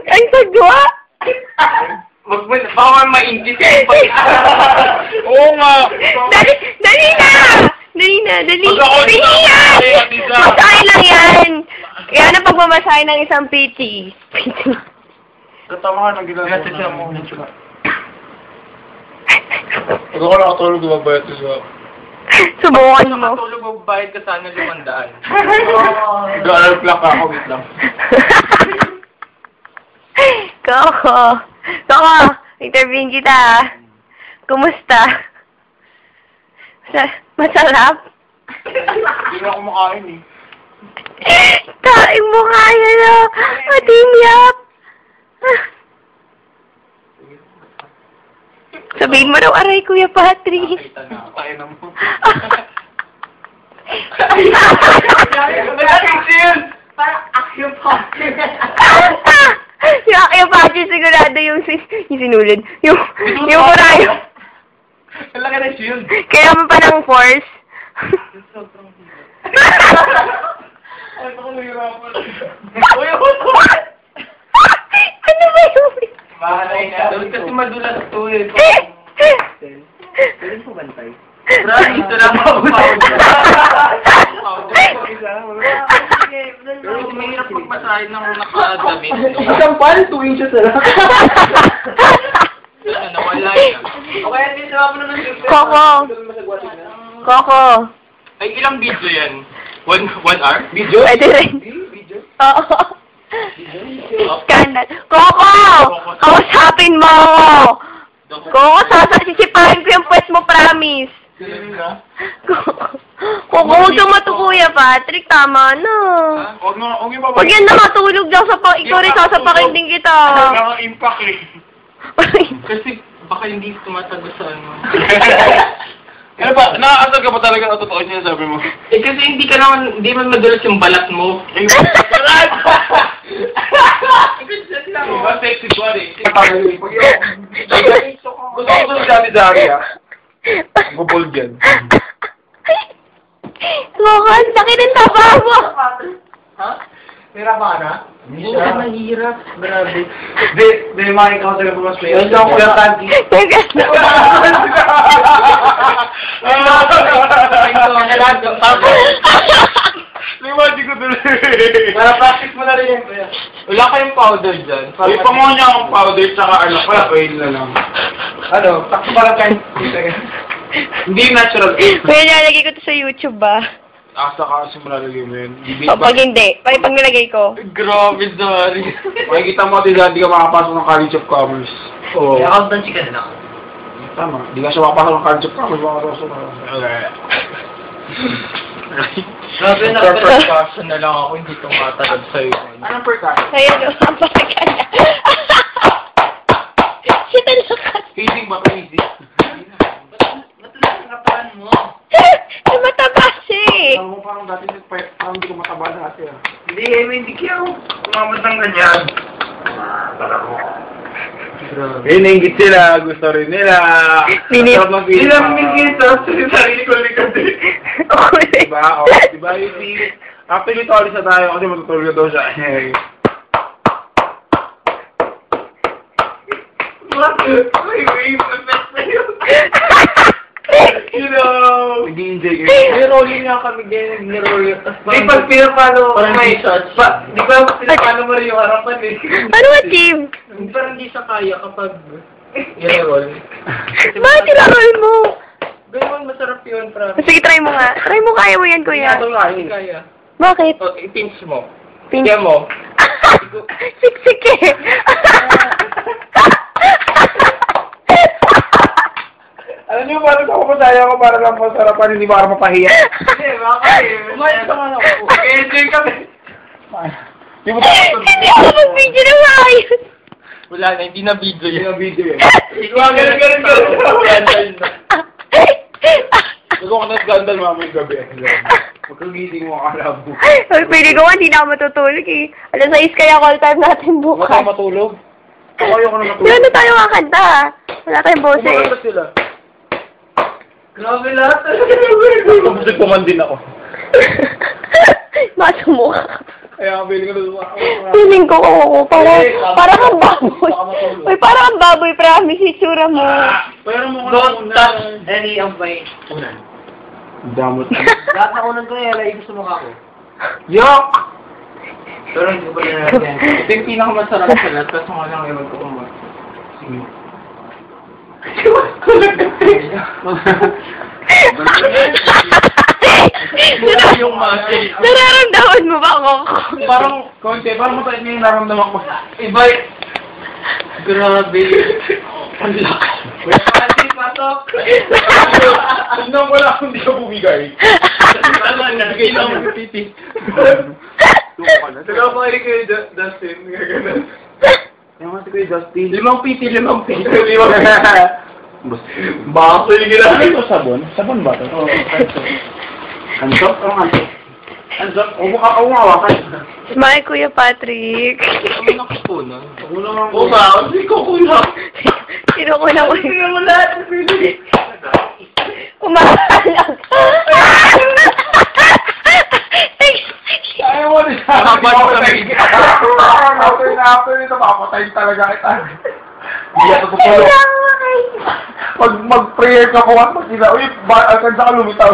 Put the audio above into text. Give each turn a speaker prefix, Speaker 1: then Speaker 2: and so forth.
Speaker 1: Ang sagwa!
Speaker 2: Baka maingit yung pag-isa. Oo nga.
Speaker 1: Dali na! Dali na!
Speaker 2: Pag-ako
Speaker 1: yan! Masahe lang yan! Kaya na pagmamasahe ng isang PT.
Speaker 3: Katama ka ng ginagawa mo. Pag ako nakatulog, magbayad ko sa...
Speaker 1: Subukan mo.
Speaker 2: Nakatulog, magbayad ka sana 500.
Speaker 3: Gaalar plak ako, wait lang.
Speaker 1: Koko, interviewin kita. Kumusta? Masarap?
Speaker 3: Hindi na ako makain eh.
Speaker 1: Kain mo kaya na. Matimyap. Sabihin mo raw, aray, Kuya Patrick.
Speaker 3: Kain na mo.
Speaker 2: Parang action Patrick.
Speaker 1: Yung Kuya Patrick, sigurado yung sinulid. Yung kurayo.
Speaker 3: Ang laki na shield.
Speaker 1: Kaya mo pa ng force.
Speaker 3: Ay, ako nahirapan.
Speaker 1: Ano ba yun?
Speaker 2: Bahalay na. Kasi madulas to eh. Pwede mo bantay? Bro, ito lang ako. Pero mahirap magpasahin ng nakadamit.
Speaker 3: Isang pan, 2 inches na lang.
Speaker 2: Nawala yan. Okay, hindi sa mga ng
Speaker 1: Koko.
Speaker 2: Ay, ilang video yan? 1 hour?
Speaker 3: Video?
Speaker 1: Pwede rin.
Speaker 3: Video?
Speaker 1: Oo. Scandal. Koko! Kausapin mo! Koko, sasisipahin ko yung puwet mo, promise. Koko, huwag kang matukuya, Patrick. Tama na. Huwag yan na matulog daw sa ikaw rin sasapakin din kita.
Speaker 3: Naka-impact eh.
Speaker 2: Kasi baka hindi tumatago sa ano.
Speaker 3: Ano ba? Nakakasal ka ba talaga na totoo niya sabi mo?
Speaker 2: Eh kasi hindi man madalas yung balat mo.
Speaker 3: Diba sexy body? Gusto ko ito dati dari ah. Bubol dyan.
Speaker 1: Mukhang laki ng taba mo.
Speaker 3: Ha? Hirap ka na?
Speaker 2: Oo, mahirap. Grabe.
Speaker 3: Di makikaw sa labas mo. Yan lang ko yung tanti. Imagine ko tuloy.
Speaker 2: Para practice mo na rin yan. Wala kayong powder dyan.
Speaker 3: Ay, panguha niya akong powder tsaka ano, kaya oil na lang. Ano, takto para kayo. Hindi natural.
Speaker 1: Kaya nalagay ko to sa YouTube ba?
Speaker 3: Asa ka kasi malalagay mo yun.
Speaker 1: Pag hindi, pag nilagay ko.
Speaker 3: Grabe, sorry. Makikita mo, di ka makapasok ng College of Commerce. Oo.
Speaker 2: Kaya accountancy ka na.
Speaker 3: Tama. Di ka siya makapasok ng College of Commerce. Makapasok ka.
Speaker 2: Grabe na, percussion na lang ako, hindi tumatalab sa'yo.
Speaker 3: Anong percussion?
Speaker 1: Kaya no, ang pakaganda. Sita na ka.
Speaker 3: Easy ba ito? Easy?
Speaker 2: Matulas ang katawan mo.
Speaker 1: Mataba siya eh.
Speaker 3: Alam mo, parang dati, parang hindi ko mataba dati ah.
Speaker 2: Hindi kaya ako kumamot ng ganyan.
Speaker 3: Iningit sila, gusto rin nila.
Speaker 2: Hindi lang mingit, sarili ko likod eh.
Speaker 3: Diba? O, diba yung actually, ito alis na tayo kasi matutulog na daw siya.
Speaker 2: May wave effect na yun.
Speaker 3: You know, nag-i-enjoy kayo.
Speaker 2: May rolling nga kami ganyan, nag-rolling. Di pag pinapalo ko may shots, di ba pinapalo mo rin yung harapan eh.
Speaker 1: Ano ba, Tim?
Speaker 2: Parang hindi sa kaya kapag i-roll.
Speaker 1: Bakit tinarol mo?
Speaker 2: Ganun, masarap yun, promise.
Speaker 1: Sige, try mo nga. Try mo, kaya mo yan, kuya.
Speaker 2: Hindi kaya.
Speaker 1: Bakit?
Speaker 2: O, i-pinch mo.
Speaker 1: Pinch.
Speaker 2: Kaya mo.
Speaker 1: Siksik eh.
Speaker 3: Alam niyo, parang ako masaya ko para lang po sarapan, hindi para mapahiya.
Speaker 2: Hindi, baka eh. Umayos naman ako. Enjoy kami.
Speaker 3: Hindi mo tapos.
Speaker 1: Hindi ako mag-video na maayos.
Speaker 2: Wala na, hindi na video
Speaker 3: Hindi
Speaker 2: yun.
Speaker 3: na video yan.
Speaker 2: Ikaw, ganun.
Speaker 3: Gusto ko na-scandal mamayang gabi. Huwag kang gising mo akala mo.
Speaker 1: Ay, pwede ko nga, hindi na ako matutulog eh. Alas 6 kaya call time natin
Speaker 3: Huwag
Speaker 1: bukas.
Speaker 3: ka matulog. Ako ayoko na matulog.
Speaker 1: Di na tayo kakanta. Wala tayong boses.
Speaker 3: Kumakanta sila.
Speaker 2: Grabe lahat.
Speaker 3: Musik ko man din ako.
Speaker 1: Baka sumuka ka.
Speaker 3: Kaya ang feeling ko doon.
Speaker 1: Feeling ko, oo, parang kang baboy. Uy, parang kang baboy, promise, itsura mo.
Speaker 3: Pero mo
Speaker 2: Don't touch any of my unan.
Speaker 3: Damot.
Speaker 2: Lahat na unan ko yung LA gusto mo ako.
Speaker 3: Yok!
Speaker 2: Pero hindi ko pa nalagyan.
Speaker 3: Ito yung pinakamasarap sa lahat. Tapos mga lang ewan ko kung sige. Yung muscle.
Speaker 1: Nararamdaman mo ba ako?
Speaker 3: Parang, konti, parang mapait na yung naramdaman ko.
Speaker 2: Iba grabe. Ang lakas. May pansin, patok.
Speaker 3: Nang wala akong di ka bumigay.
Speaker 2: Tama na.
Speaker 3: Bigay lang mo yung piti.
Speaker 2: Sila ko kayo kay Dustin. Gaganon.
Speaker 3: Yung mga si Justin.
Speaker 2: 5 piti.
Speaker 3: Baka yung ginagawa ito sabon? Sabon ba ito? Oo. Ansop? Anong ansop? Ansop? O mukha ka umawakan.
Speaker 1: Smile, Kuya Patrick.
Speaker 2: Kami nakupunan.
Speaker 3: Oo ba? Hindi ko kuya.
Speaker 1: Sino ko na
Speaker 2: Sige mo lahat.
Speaker 1: Kumakalag.
Speaker 3: Ayaw mo rin sa akin. After nito, papatayin talaga kita. Hindi ako tutulo. Pag mag-prayer ka ko at mag-ina, uy, saan ka lumitaw?